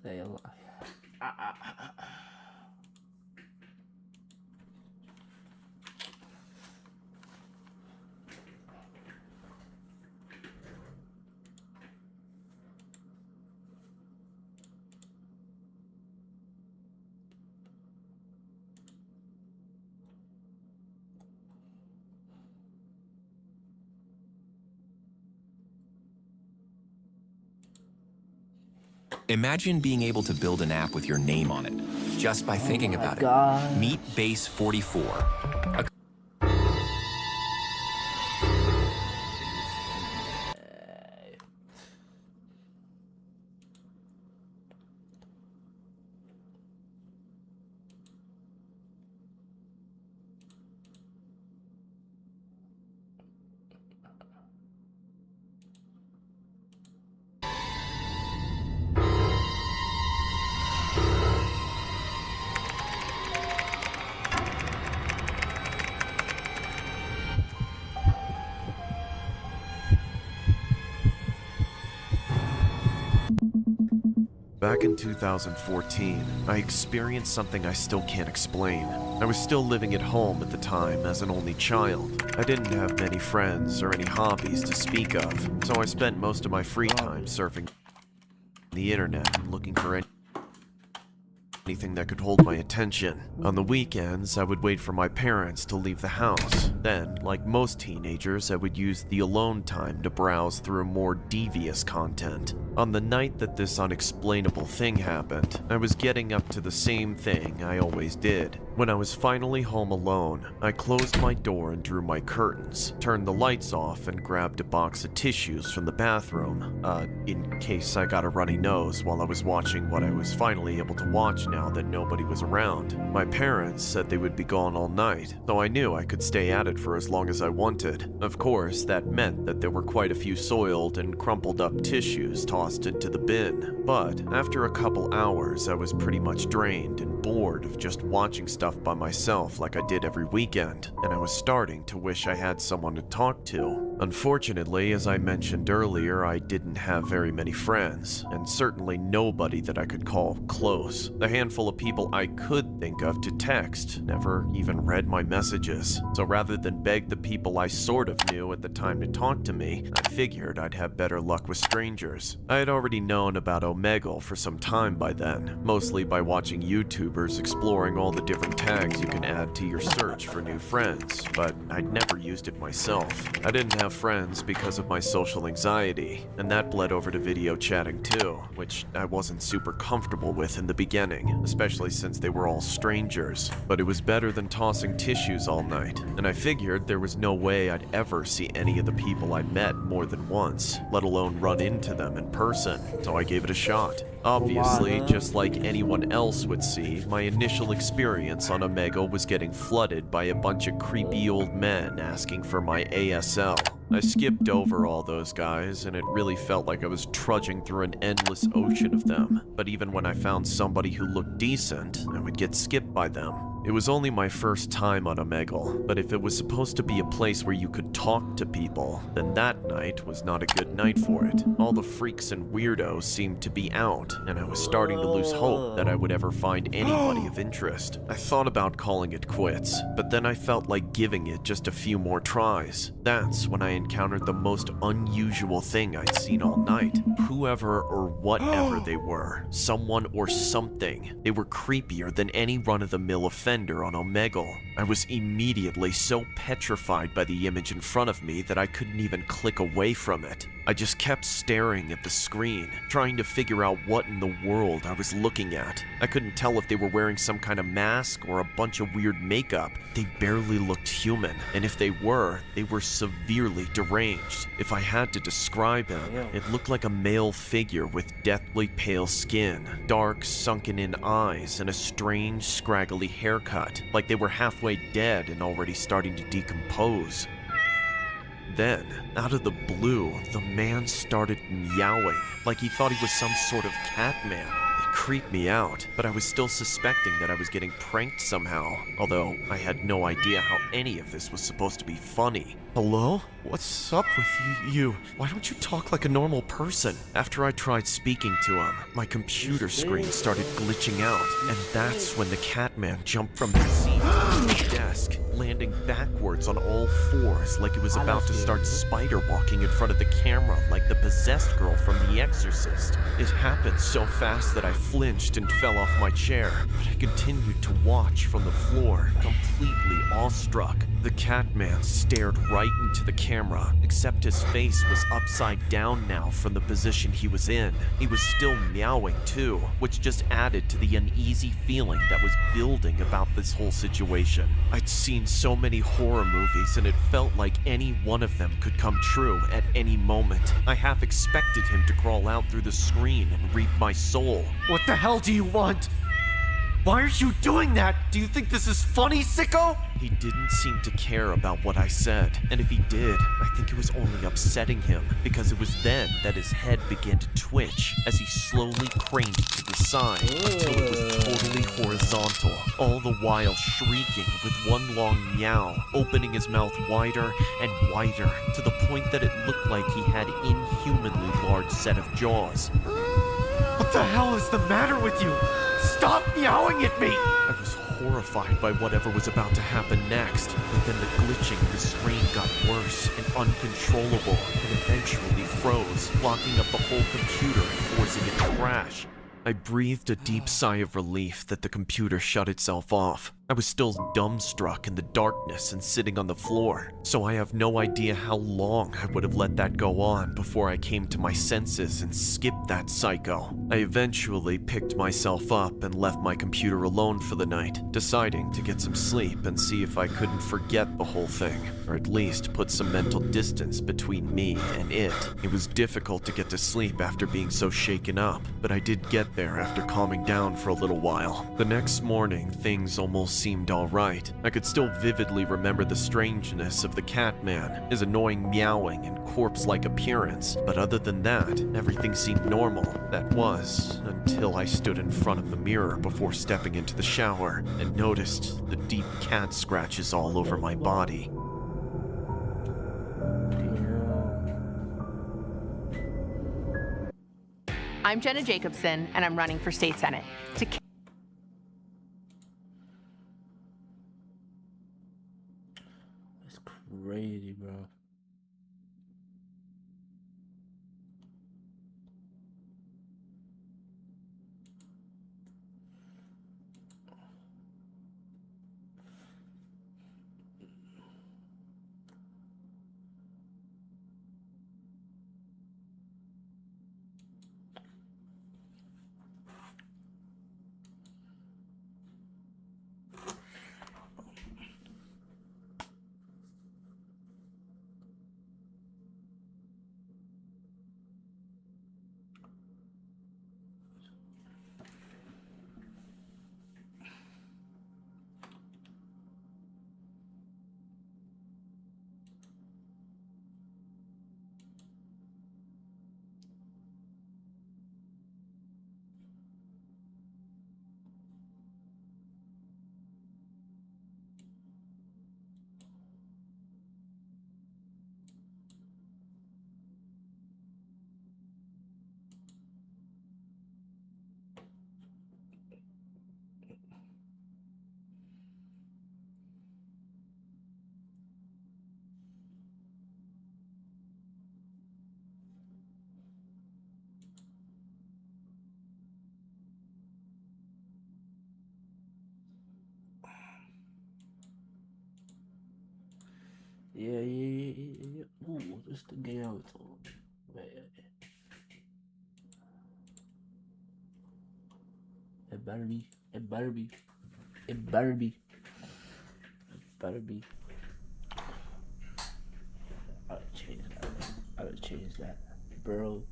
Stay alive. Imagine being able to build an app with your name on it, just by thinking about God. it. Meet Base 44. Back in 2014, I experienced something I still can't explain. I was still living at home at the time as an only child. I didn't have many friends or any hobbies to speak of, so I spent most of my free time surfing the internet and looking for anything that could hold my attention. On the weekends, I would wait for my parents to leave the house. Then, like most teenagers, I would use the alone time to browse through more devious content. On the night that this unexplainable thing happened, I was getting up to the same thing I always did. When I was finally home alone, I closed my door and drew my curtains, turned the lights off, and grabbed a box of tissues from the bathroom, in case I got a runny nose while I was watching what I was finally able to watch now that nobody was around. My parents said they would be gone all night, so I knew I could stay at it for as long as I wanted. Of course, that meant that there were quite a few soiled and crumpled up tissues tossed into the bin. But after a couple hours, I was pretty much drained and bored of just watching stuff by myself like I did every weekend, and I was starting to wish I had someone to talk to. Unfortunately, as I mentioned earlier, I didn't have very many friends, and certainly nobody that I could call close. The handful of people I could think of to text never even read my messages, so rather than beg the people I sort of knew at the time to talk to me, I figured I'd have better luck with strangers. I had already known about Omegle for some time by then, mostly by watching YouTubers exploring all the different tags you can add to your search for new friends, but I'd never used it myself. I didn't have friends because of my social anxiety, and that bled over to video chatting too, which I wasn't super comfortable with in the beginning, especially since they were all strangers. But it was better than tossing tissues all night, and I figured there was no way I'd ever see any of the people I met more than once, let alone run into them in person, so I gave it a shot. Obviously, just like anyone else would see, my initial experience on Omegle was getting flooded by a bunch of creepy old men asking for my ASL. I skipped over all those guys, and it really felt like I was trudging through an endless ocean of them. But even when I found somebody who looked decent, I would get skipped by them. It was only my first time on Omegle, but if it was supposed to be a place where you could talk to people, then that night was not a good night for it. All the freaks and weirdos seemed to be out, and I was starting to lose hope that I would ever find anybody of interest. I thought about calling it quits, but then I felt like giving it just a few more tries. That's when I encountered the most unusual thing I'd seen all night. Whoever or whatever they were, someone or something, they were creepier than any run-of-the-mill offender on Omegle. I was immediately so petrified by the image in front of me that I couldn't even click away from it. I just kept staring at the screen, trying to figure out what in the world I was looking at. I couldn't tell if they were wearing some kind of mask or a bunch of weird makeup. They barely looked human, and if they were severely deranged. If I had to describe him, it looked like a male figure with deathly pale skin, dark, sunken-in eyes, and a strange, scraggly haircut, like they were halfway dead and already starting to decompose. Then, out of the blue, the man started meowing, like he thought he was some sort of cat man. It creeped me out, but I was still suspecting that I was getting pranked somehow, although I had no idea how any of this was supposed to be funny. Hello? What's up with you? Why don't you talk like a normal person? After I tried speaking to him, my computer screen started glitching out, and that's when the Catman jumped from the seat to the desk, landing backwards on all fours like it was about to start spider walking in front of the camera like the possessed girl from The Exorcist. It happened so fast that I flinched and fell off my chair, but I continued to watch from the floor, completely awestruck. The Catman stared right into the camera, except his face was upside down now from the position he was in. He was still meowing too, which just added to the uneasy feeling that was building about this whole situation. I'd seen so many horror movies and it felt like any one of them could come true at any moment. I half expected him to crawl out through the screen and reap my soul. What the hell do you want? Why are you doing that? Do you think this is funny, sicko? He didn't seem to care about what I said, and if he did, I think it was only upsetting him, because it was then that his head began to twitch as he slowly craned to the side until it was totally horizontal, all the while shrieking with one long meow, opening his mouth wider and wider to the point that it looked like he had inhumanly large set of jaws. What the hell is the matter with you? Stop meowing at me! I was horrified by whatever was about to happen next, but then the glitching of the screen got worse and uncontrollable, and eventually froze, locking up the whole computer and forcing it to crash. I breathed a deep sigh of relief that the computer shut itself off. I was still dumbstruck in the darkness and sitting on the floor, so I have no idea how long I would have let that go on before I came to my senses and skipped that psycho. I eventually picked myself up and left my computer alone for the night, deciding to get some sleep and see if I couldn't forget the whole thing, or at least put some mental distance between me and it. It was difficult to get to sleep after being so shaken up, but I did get there after calming down for a little while. The next morning, things almost seemed alright. I could still vividly remember the strangeness of the Catman, his annoying meowing and corpse-like appearance, but other than that, everything seemed normal. That was, until I stood in front of the mirror before stepping into the shower and noticed the deep cat scratches all over my body. I'm Jenna Jacobson, and I'm running for state senate. That's crazy, bro. Yeah. Ooh, this the game I was talking. Wait. It better be. It better be. It better be. It better be. I would change that. I would change that, bro.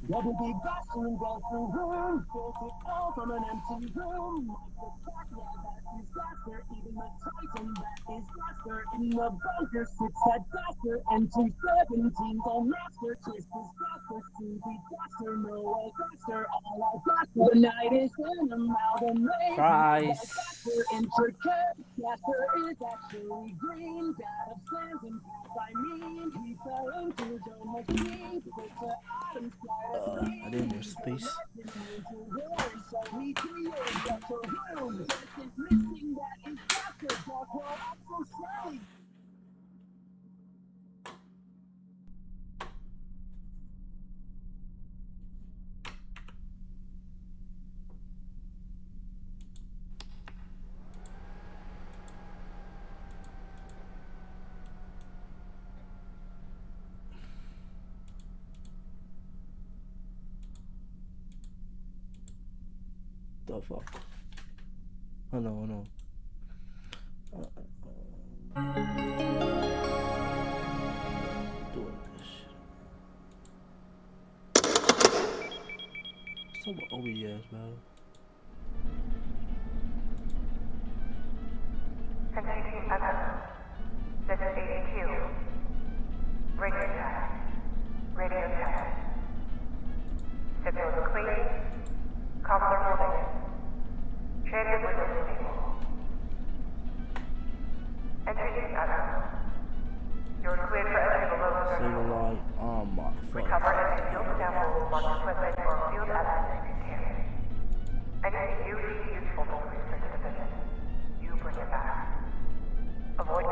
Double big bathroom, bathroom room, built it all from an empty room. Like the backyard, that is Gaster, eating the Titan, that is Gaster. In the bunker sits that Gaster, MT-17's on master. Twist is Gaster, Scooby Gaster, Noah Gaster, all our Gaster. The night is an amalgamation. Price. Gaster, intricate. Gaster is actually green. God of sands and cats, I mean. He fell into his own machine. Put the atoms fly. I didn't know space. The fuck? Oh no, oh no. Doing this shit. Some OBS, bro. Continuing other. This is ADQ. Radio check. Radio check. Signals clear. Counselor holding. Transit window stable. Entry other. You're cleared for entry below Save a 30. line. Oh my fuck. Recover any field samples marked equipment or field evidence